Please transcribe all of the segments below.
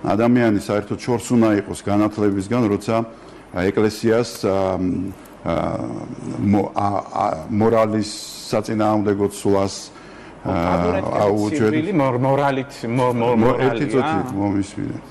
ადამიანი საერთოდ შორს უნდა იყოს განათლებისგან, როცა ეკლესიას მორალის საწინააღმდეგო ცვლას აუჯერებს მორალით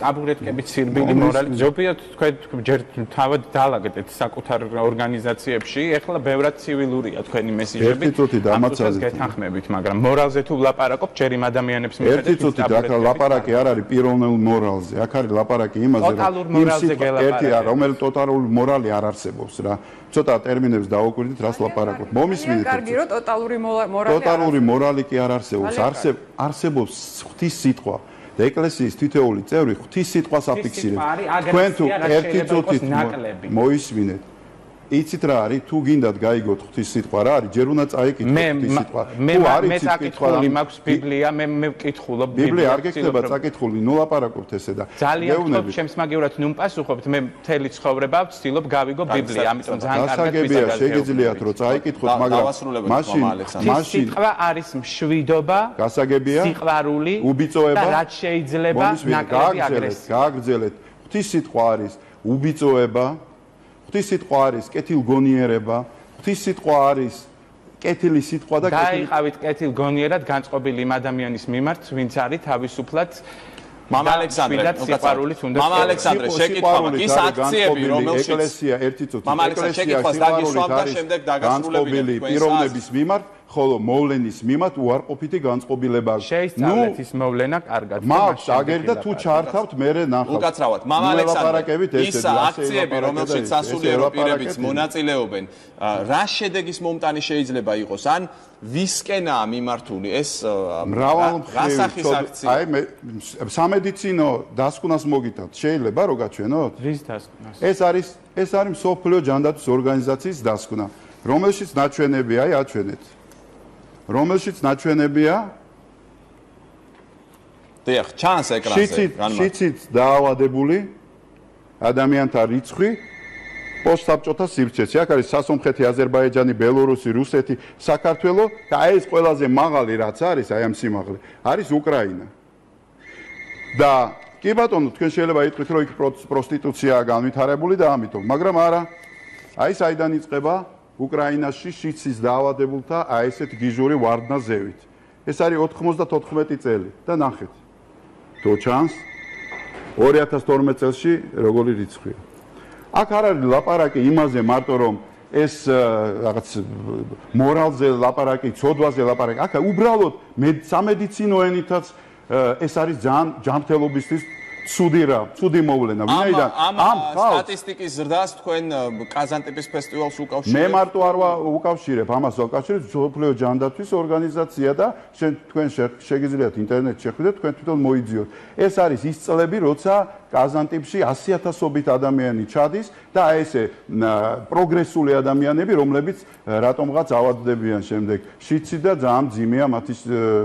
აბურეთკებით სირბილი მორალით ზოგიერთ თქვენ ჯერ თავად დაალაგეთ საკუთარ ორგანიზაციებში ეხლა ბევრად ცივილურია თქვენი მესიჯები ამას გეთანხმებით მაგრამ მორალზე თუ ვლაპარაკობ ჯერ იმ ადამიანებს მიხედავთ ერთი წუთი აქ ლაპარაკი არ არის პიროვნულ მორალზე აქ არის ლაპარაკი იმაზე რომ რომელი ტოტალური მორალი არ არსებობს რა ცოტა ტერმინებს დაუკვირდით რას ლაპარაკობთ მომისმინეთ კარგი რომ ტოტალური მორალი კი არ არსებობს არსებობს ღვთის სიტყვა და ეკლესიის თითოეული წევრი ღვთის სიტყვას აფიქსირებს თქვენ თუ ერთი წუთით მოისმინეთ იცით რა არის თუ გინდათ გაიგოთ ღვთის სიტყვა რა არის ჯერ უნდა წაიკითხოთ ღვთის სიტყვა თუ არ იცით კითხული მაქვს ბიბლია მე ვკითხულობ ბიბლია არ გეკითხება წაკითხული ნუ ლაპარაკობთ ესე და ძალიან ჩემს მაგივრად ნუ მპასუხობთ მე მთელი ცხოვრება ვცდილობ გავიგო ბიბლია ამიტომ ძალიან კარგად გასაგებია შეგიძლიათ რომ წაიკითხოთ მაგრამ მაშინ სიტყვა არის მშვიდობა გასაგებია სიყვარული უბიწოება და რაც შეიძლება ნაკლები აგრესია გააგრძელეთ ღვთის სიტყვა არის უბიწოება ღვთის სიტყვა არის კეთილგონიერება, ღვთის სიტყვა არის კეთილი სიტყვა და გაიყავით კეთილგონიერად განწყობილი იმ ადამიანის მიმართ, ვინც არის თავისუფლად მამა ალექსანდრე, შეკითხვა ის აქციები, რომელშიც ეკლესია ერთი წუთი მამა ალექსანდრე შეკითხვას დაგისვამ და შემდეგ დაგასრულებინეთ პიროვნების მიმართ, ხოლო მოვლენის მიმართ უარყოფითი განწყობილება აქვს. შეისწავლეთ ის მოვლენა კარგად. მაქვს აგერ და თუ ჩართავთ მერე ნახავთ. უკაცრავად, მამა ალექსანდრე, ის აქციები, რომელშიც სასულიერო პირებიც მონაწილეობენ, რა შედეგის მომტანი შეიძლება იყოს? ან ვისკენაა მიმართული ეს რასახის აქცია? აი მე სამედიცინო დასკვნას მოგითხრათ, შეიძლება რო გაჩვენოთ? რის დასკვნას? ეს არის მსოფლიო ჯანდაცვის ორგანიზაციის დასკვნა, რომელშიც ნაჩვენებია, აი აჩვენეთ. რომელშიც ნაჩვენებია დიახ, ჩანს ეკრანზე. შიცით დაავადებული ადამიანთა რიცხვი პოსტსაბჭოთა სივრცეში. აქ არის სასომხეთი, აზერბაიჯანი, ბელორუსი, რუსეთი, საქართველო და აი ეს ყველაზე მაღალი რაც არის, აი ამ სიმაღლე, არის უკრაინა. და კი ბატონო, თქვენ შეიძლება იტყვით, რომ იქ პროსტიტუციაა განვითარებული და ამიტომ, მაგრამ არა. აი საიდან იწყება უკრაინაში შიცის დაავადებულთა აი ესეთ გიჟური ვარდნა ზევით. ეს არის 94 წელი და ნახეთ. თუ ჩანს 2012 წელში როგორი რიცხვია. აქ არ არის ლაპარაკი იმაზე მარტო რომ ეს რაღაც მორალზე ლაპარაკი, ცოდვაზე ლაპარაკი. აქ უბრალოდ სამედიცინო ენითაც ეს არის ძალიან ჯანმრთელობისთვის ცუდი მოვლენა. ვინაიდან ამ სტატისტიკის ზრდას თქვენ კაზანტეპის ფესტივალს უკავშირებთ? მე მარტო არ უკავშირებ, ამას ვაკავშირებ მსოფლიო ჯანდაცვის ორგანიზაცია და თქვენ შეგიძლიათ ინტერნეტში შეხვიდეთ, თქვენ თვითონ მოიძიოთ. ეს არის ის წლები, როცა კაზანტეპში 100,000-ობით ადამიანი ჩადის და აი ესე პროგრესული ადამიანები, რომლებიც რატომღაც ავადდებიან შემდეგ შიცი და ძალიან მძიმეა მათი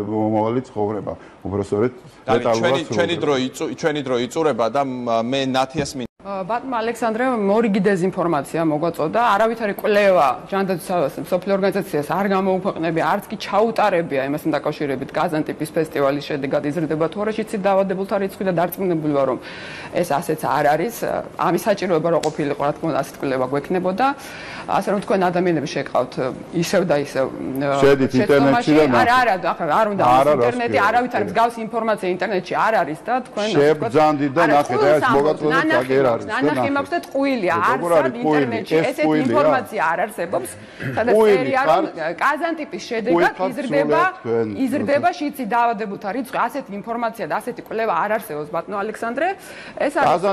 მომავალი ცხოვრება. უბრალოდ ჩვენი დრო იწურება და მე ნათიას ბატონო ალექსანდრე მორიგი დეზინფორმაცია მოგვაწოდა არავითარი კვლევა ჯანდაცვის მსოფლიო ორგანიზაციას არ გამოუქვეყნებია არც კი ჩაუტარებია იმასთან დაკავშირებით კაზანტეპის ფესტივალის შედეგად იზრდება თუ არა შიცით დაავადებულთა რიცხვი და დარწმუნებული ვარ რომ ეს ასეც არ არის ამის საჭიროება რო ყოფილიყო რა თქმა უნდა ასეთ კვლევა გვექნებოდა ასე რომ თქვენ ადამიანები შეგყავთ ისევ და ისევ შედით ინტერნეტში და არა არ უნდა ინტერნეტი არავითარი მსგავსი ინფორმაცია ინტერნეტში არ არის და თქვენ შეგბრძანდით და ნახეთ ეს მოგაწოდეთ აგერ ნანახი მაქვს და ტყუილი არსად ინტერნეტში ესეთი ინფორმაცია არ არსებობს სადაც წერია რომ კაზანტეპის შედეგად იზრდება შიცი დაავადებულთა რიცხვი ასეთი ინფორმაცია და ასეთი კვლევა არ არსებობს ბატონო ალექსანდრე ეს არის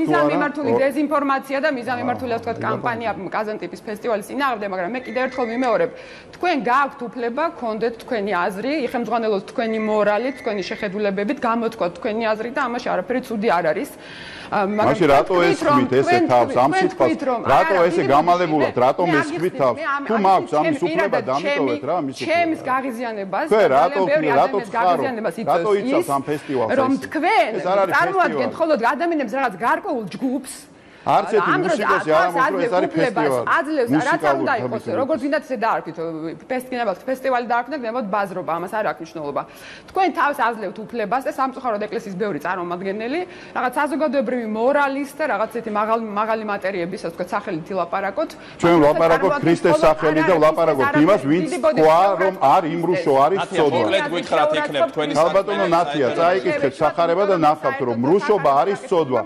მიზანმიმართული დეზინფორმაცია და მიზანმიმართული ასე ვთქვათ კამპანია კაზანტეპის ფესტივალის წინააღმდეგ მაგრამ მე კიდევ ერთხელ ვიმეორებ თქვენ გააქვთ უფლება გქონდეთ თქვენი აზრი იხელმძღვანელოთ თქვენი მორალი თქვენი შეხედულებებით გამოთქვათ თქვენი აზრი და ამაში არაფერი ცუდი არ არის მაშინ რატო ესხმით ესე თავს ამ სიტყვას რატო ესე გამალებულად რატომ ესხმით თავს თუ მაქვს ამის უფლება დამიტოვეთ რა ამის უფლება ჩემს გაღიზიანებას რატო გაღიზიანებას იწევს ამ ფესტივალს რომ თქვენ წარმოადგენთ მხოლოდ ადამიანებს რაღაც გარკვეულ ჯგუფს არც ერთი მუსიკოსი არ ამოწმებს, ეს არის ფესტივალი. აძლევს, რაც არ უნდა იყოს, როგორც ვინდათ ესე დაარქვით, ფესტივალი დაარქვით, ნებოდ ბაზრობა, ამას არ აქვს მნიშვნელობა. თქვენ თავს აძლევთ უფლებას და სამწუხაროდ ეკლესიის ბევრი წარმომადგენელი, რაღაც საზოგადოებრივი მორალის და რაღაც ერთი მაღალი მატერიების, ასე ვთქვათ, სახელით ილაპარაკოთ. ჩვენ ვლაპარაკოთ ქრისტეს სახელით და ვლაპარაკოთ იმას, ვინც თქვა, რომ არ იმრუშო არის ცოდვა. მოკლედ გითხრათ იქნებ თქვენი ალბათონო ნათია, წაიკითხეთ სახარება და ნახავთ, რომ მრუშობა არის ცოდვა.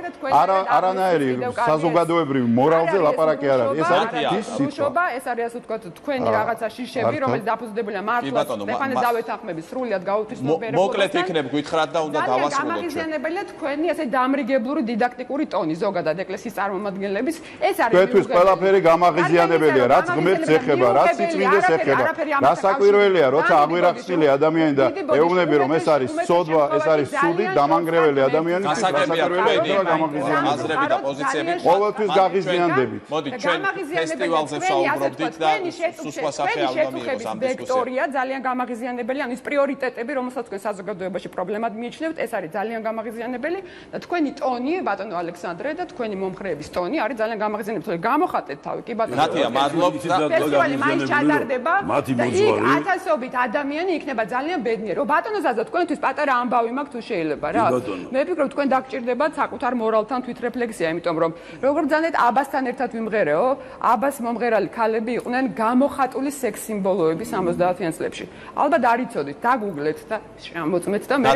არანაირი საზოგადოებრივი მორალზე ლაპარაკი არ არის. ეს არის ის მრუშობა, ეს არის ასე ვთქვათ, თქვენი რაღაცა შიშები, რომელიც დაფუძნებულია მართლაც სტეფანე დავეთანხმების სრულად გაუთვისნობიერებაზე. მოკლედ იქნებ გითხრათ და უნდა დავასრულოთ. გამაღიზიანებელია თქვენი ესე დამრიგებლური დიდაქტიკური ტონი ზოგადად ეკლესიის წარმომადგენლების. ეს არის თქვენთვის ყველაფერი გამაღიზიანებელია, რაც ღმერთს ეხება, რაც სიწმინდეს ეხება. რა საკვირველია, როცა აღვირახსნილი ადამიანი და ეუბნები, რომ ეს არის ცოდვა, ეს არის სუდი, დამანგრეველი ადამიანი, გასაკვირველია გამაღიზიანებელი. აზრები და პოზიციები ყოველთვის გაღიზიანდებით. მოდი ჩვენ ფესტივალზე ვსაუბრობდით და სუსვა სახე არ უნდა მიიღოს ამ ვექტორია ძალიან გამაღიზიანებელი, ანუ ის პრიორიტეტები, რომელსაც თქვენ საზოგადოებაში პრობლემად მიიჩნევთ, ეს არის ძალიან გამაღიზიანებელი და თქვენი ტონი, ბატონო ალექსანდრე და თქვენი მომხრეების ტონი არის ძალიან გამაღიზიანებელი. გამოხატეთ თავი, კი ბატონო. ნათია, მადლობთ და ფესტივალი მაინც ჩატარდება და იქ ათასობით ადამიანი იქნება ძალიან ბედნიერი. რომ ბატონო ზაზა, თქვენთვის პატარა ამბავი მაქვს თუ შეიძლება რა. მე ვფიქრობ, თქვენ დაგჭირდებათ საკუთარ მორალთან თვითრეფლექსია, იმიტომ რომ როგორც ძალიან ამბასთან ერთად ვიმღერეო, აბას მომღერალი ქალები იყვნენ გამოხატული სექს სიმბოლოები 70-იან წლებში. ალბათ არ იცოდით, დაგუგლეთ და შემოწმეთ და მე